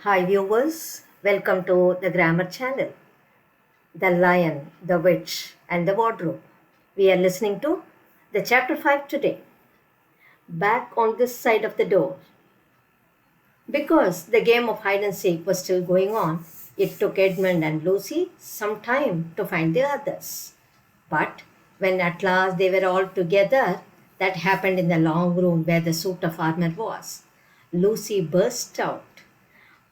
Hi viewers, welcome to the Grammar Channel. The Lion, the Witch and the Wardrobe. We are listening to the chapter 5 today. Back on this side of the door. Because the game of hide and seek was still going on, it took Edmund and Lucy some time to find the others. But when at last they were all together, that happened in the long room where the suit of armor was. Lucy burst out.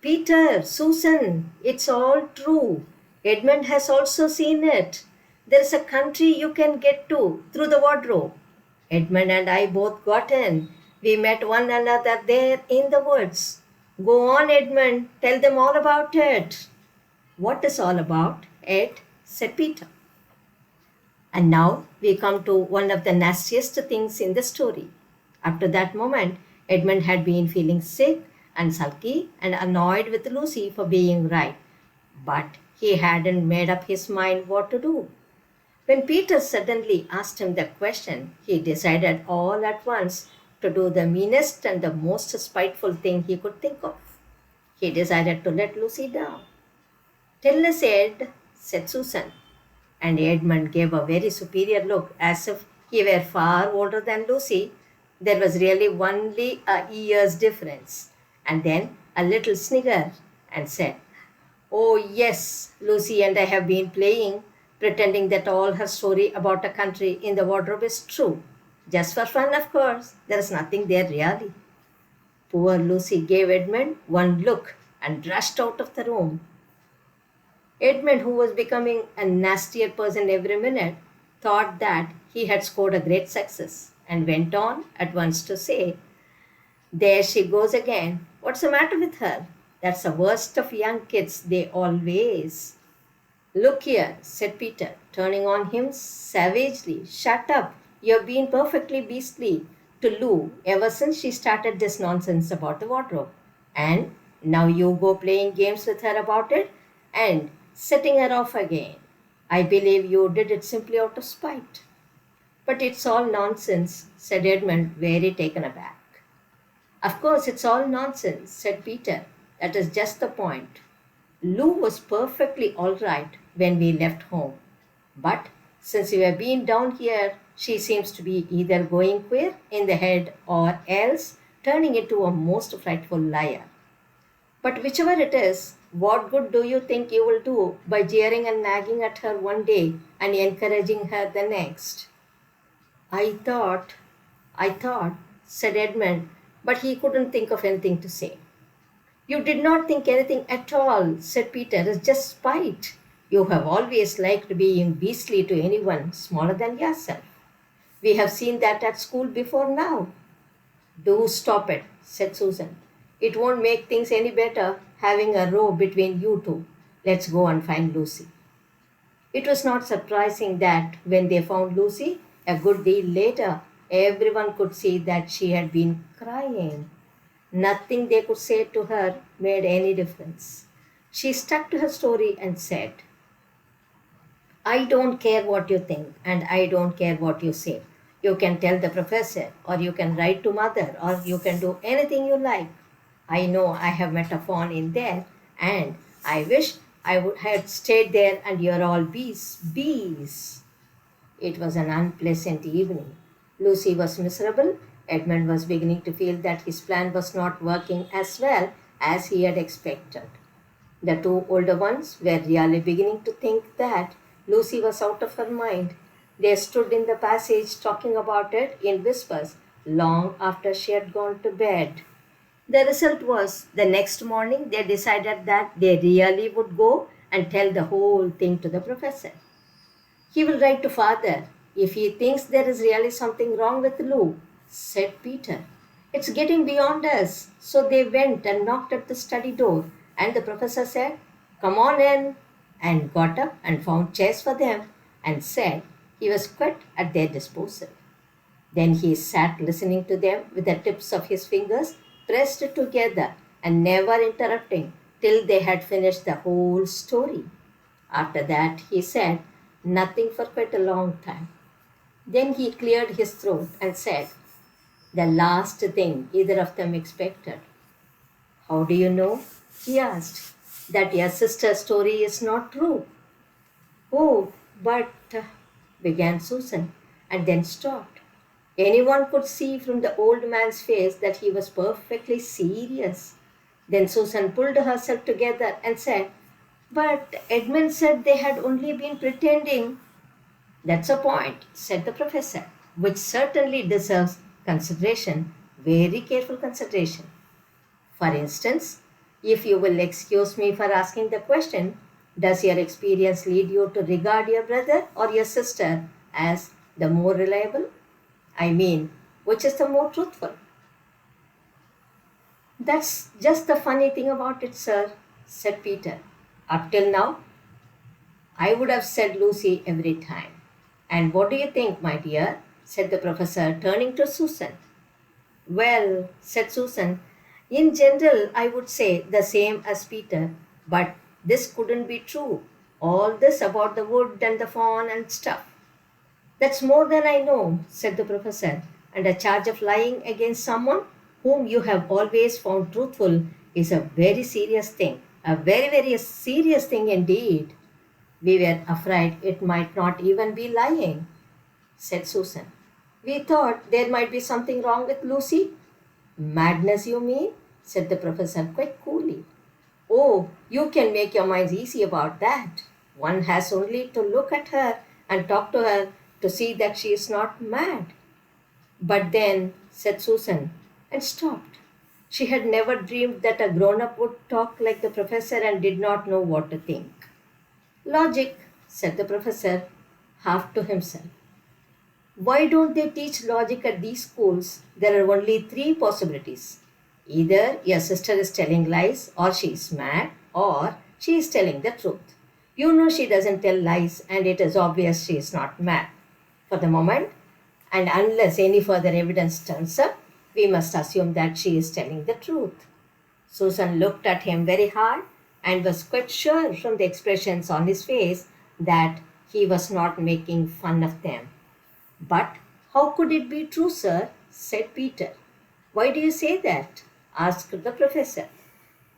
Peter, Susan, it's all true. Edmund has also seen it. There's a country you can get to through the wardrobe. Edmund and I both got in. We met one another there in the woods. Go on, Edmund, tell them all about it. What is all about, Ed? Said Peter. And now we come to one of the nastiest things in the story. After that moment, Edmund had been feeling sick and sulky and annoyed with Lucy for being right, but he hadn't made up his mind what to do. When Peter suddenly asked him the question, he decided all at once to do the meanest and the most spiteful thing he could think of. He decided to let Lucy down. Tell us, Ed, said Susan. And Edmund gave a very superior look as if he were far older than Lucy. There was really only a year's difference. And then a little snigger and said, Oh, yes, Lucy and I have been playing, pretending that all her story about a country in the wardrobe is true. Just for fun, of course. There is nothing there really. Poor Lucy gave Edmund one look and rushed out of the room. Edmund, who was becoming a nastier person every minute, thought that he had scored a great success and went on at once to say, There she goes again. What's the matter with her? That's the worst of young kids, they always. Look here, said Peter, turning on him savagely. Shut up. You've been perfectly beastly to Lou ever since she started this nonsense about the wardrobe. And now you go playing games with her about it and setting her off again. I believe you did it simply out of spite. But it's all nonsense, said Edmund, very taken aback. Of course, it's all nonsense, said Peter. That is just the point. Lou was perfectly all right when we left home. But since we have been down here, she seems to be either going queer in the head or else turning into a most frightful liar. But whichever it is, what good do you think you will do by jeering and nagging at her one day and encouraging her the next? I thought, I thought, said Edmund, but he couldn't think of anything to say. You did not think anything at all, said Peter. It's just spite. You have always liked being beastly to anyone smaller than yourself. We have seen that at school before now. Do stop it, said Susan. It won't make things any better having a row between you two. Let's go and find Lucy. It was not surprising that when they found Lucy, a good deal later, everyone could see that she had been crying. Nothing they could say to her made any difference. She stuck to her story and said, I don't care what you think and I don't care what you say. You can tell the professor or you can write to mother or you can do anything you like. I know I have met a fawn in there and I wish I would have stayed there and you're all bees, bees. It was an unpleasant evening. Lucy was miserable. Edmund was beginning to feel that his plan was not working as well as he had expected. The two older ones were really beginning to think that Lucy was out of her mind. They stood in the passage talking about it in whispers long after she had gone to bed. The result was the next morning they decided that they really would go and tell the whole thing to the professor. He will write to father if he thinks there is really something wrong with Lou, said Peter. It's getting beyond us. So they went and knocked at the study door, and the professor said, Come on in, and got up and found chairs for them and said he was quite at their disposal. Then he sat listening to them with the tips of his fingers pressed together and never interrupting till they had finished the whole story. After that, he said nothing for quite a long time. Then he cleared his throat and said, The last thing either of them expected. How do you know? He asked, that your sister's story is not true. Oh, but, began Susan, and then stopped. Anyone could see from the old man's face that he was perfectly serious. Then Susan pulled herself together and said, but Edmund said they had only been pretending. That's a point, said the professor, which certainly deserves consideration, very careful consideration. For instance, if you will excuse me for asking the question, does your experience lead you to regard your brother or your sister as the more reliable? I mean, which is the more truthful? That's just the funny thing about it, sir, said Peter. Up till now, I would have said Lucy every time. And what do you think, my dear? Said the professor, turning to Susan. Well, said Susan, in general, I would say the same as Peter, but this couldn't be true. All this about the wood and the fawn and stuff. That's more than I know, said the professor, and a charge of lying against someone whom you have always found truthful is a very serious thing. A very, very serious thing indeed. We were afraid it might not even be lying, said Susan. We thought there might be something wrong with Lucy. Madness, you mean? Said the professor quite coolly. Oh, you can make your minds easy about that. One has only to look at her and talk to her to see that she is not mad. But then, said Susan, and stopped. She had never dreamed that a grown up would talk like the professor and did not know what to think. Logic, said the professor, half to himself. Why don't they teach logic at these schools? There are only three possibilities. Either your sister is telling lies, or she is mad, or she is telling the truth. You know she doesn't tell lies, and it is obvious she is not mad. For the moment, and unless any further evidence turns up, we must assume that she is telling the truth. Susan looked at him very hard and was quite sure from the expressions on his face that he was not making fun of them. But how could it be true, sir? Said Peter. Why do you say that? Asked the professor.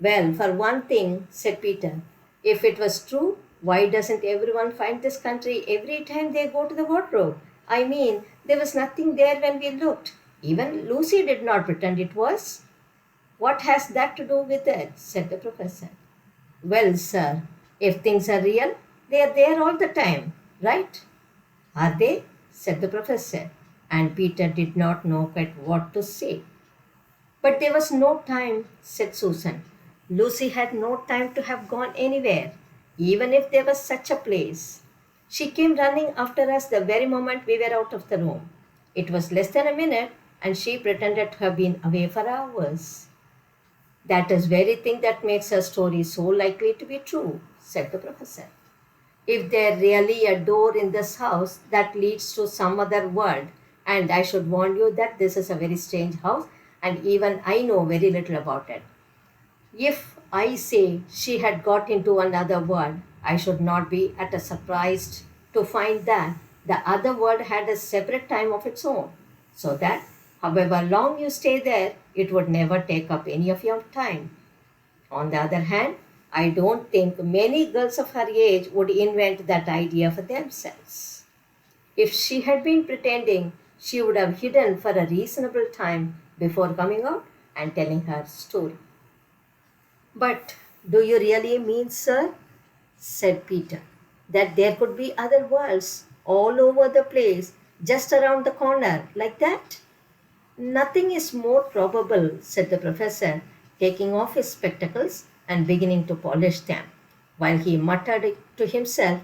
Well, for one thing, said Peter, if it was true, why doesn't everyone find this country every time they go to the wardrobe? I mean, there was nothing there when we looked. Even Lucy did not pretend it was. What has that to do with it? Said the professor. Well, sir, if things are real, they are there all the time, right? Are they? Said the professor, and Peter did not know quite what to say. But there was no time, said Susan. Lucy had no time to have gone anywhere, even if there was such a place. She came running after us the very moment we were out of the room. It was less than a minute, and she pretended to have been away for hours. That is very thing that makes her story so likely to be true, said the professor. If there really a door in this house that leads to some other world, and I should warn you that this is a very strange house, and even I know very little about it. If I say she had got into another world, I should not be at a surprised to find that the other world had a separate time of its own, so that however long you stay there, it would never take up any of your time. On the other hand, I don't think many girls of her age would invent that idea for themselves. If she had been pretending, she would have hidden for a reasonable time before coming out and telling her story. But do you really mean, sir, said Peter, that there could be other worlds all over the place, just around the corner, like that? Nothing is more probable, said the professor, taking off his spectacles and beginning to polish them, while he muttered to himself,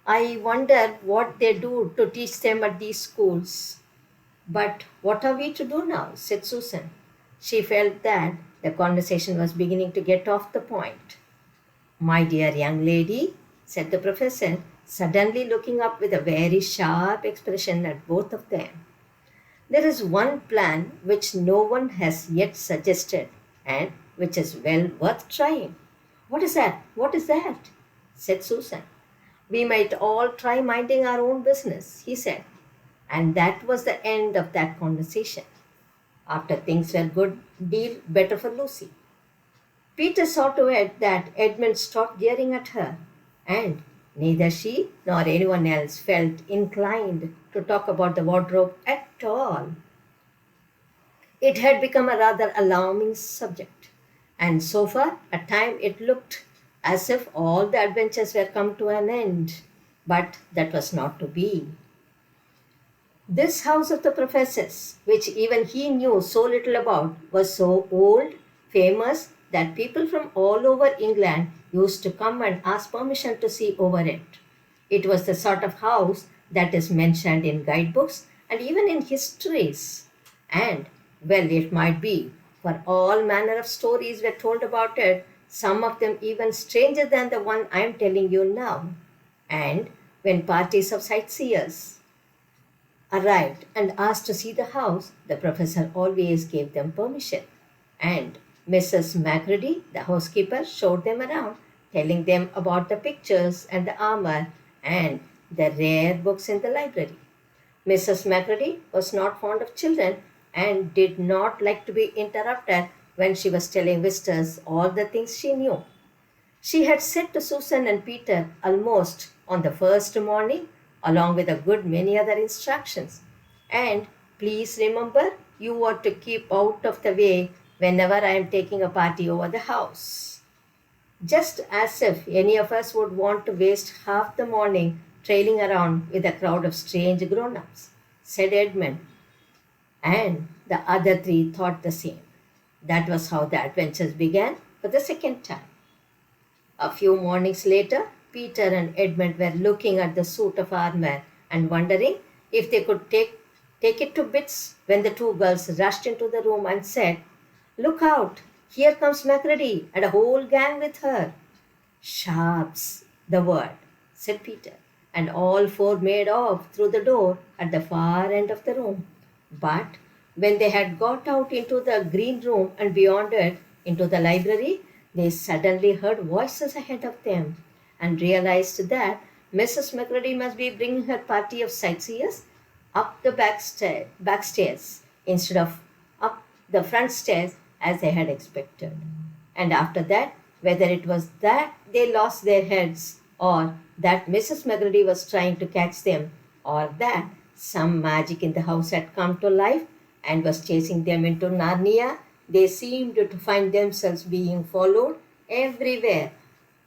I wonder what they do to teach them at these schools. But what are we to do now? Said Susan. She felt that the conversation was beginning to get off the point. My dear young lady, said the professor, suddenly looking up with a very sharp expression at both of them. There is one plan which no one has yet suggested and which is well worth trying. What is that? What is that? Said Susan. We might all try minding our own business, he said. And that was the end of that conversation. After things were good deal better for Lucy. Peter saw to it that Edmund stopped jeering at her, and neither she nor anyone else felt inclined to talk about the wardrobe at all. It had become a rather alarming subject, and so far at time it looked as if all the adventures were come to an end. But that was not to be. This house of the professor's, which even he knew so little about, was so old, famous, that people from all over England used to come and ask permission to see over it. It was the sort of house that is mentioned in guidebooks and even in histories. And, well, it might be, for all manner of stories were told about it, some of them even stranger than the one I am telling you now. And when parties of sightseers arrived and asked to see the house, the professor always gave them permission. And Mrs. Macready, the housekeeper, showed them around, telling them about the pictures and the armor and the rare books in the library. Mrs. Macready was not fond of children and did not like to be interrupted when she was telling visitors all the things she knew. She had said to Susan and Peter almost on the first morning, along with a good many other instructions. And please remember, you are to keep out of the way whenever I am taking a party over the house. Just as if any of us would want to waste half the morning trailing around with a crowd of strange grown ups, said Edmund. And the other three thought the same. That was how the adventures began for the second time. A few mornings later, Peter and Edmund were looking at the suit of armor and wondering if they could take it to bits when the two girls rushed into the room and said, "Look out! Here comes Macready and a whole gang with her." "Sharps, the word," said Peter, and all four made off through the door at the far end of the room. But when they had got out into the green room and beyond it into the library, they suddenly heard voices ahead of them and realized that Mrs. Macready must be bringing her party of sightseers up the back stairs instead of up the front stairs as they had expected. And after that, whether it was that they lost their heads or that Mrs. Macready was trying to catch them or that some magic in the house had come to life and was chasing them into Narnia, they seemed to find themselves being followed everywhere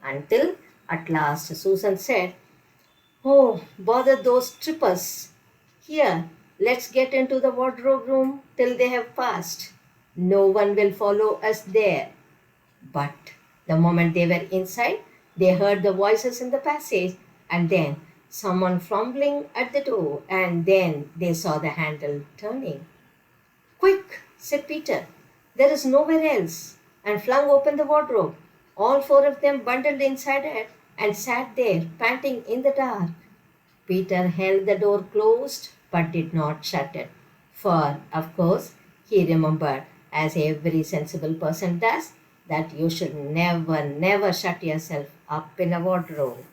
until at last Susan said, "Oh, bother those trippers. Here, let's get into the wardrobe room till they have passed. No one will follow us there." But the moment they were inside, they heard the voices in the passage and then someone fumbling at the door, and then they saw the handle turning. "Quick," said Peter, "there is nowhere else," and flung open the wardrobe. All four of them bundled inside it and sat there, panting in the dark. Peter held the door closed but did not shut it, for, of course, he remembered, as every sensible person does, that you should never, never shut yourself up in a wardrobe.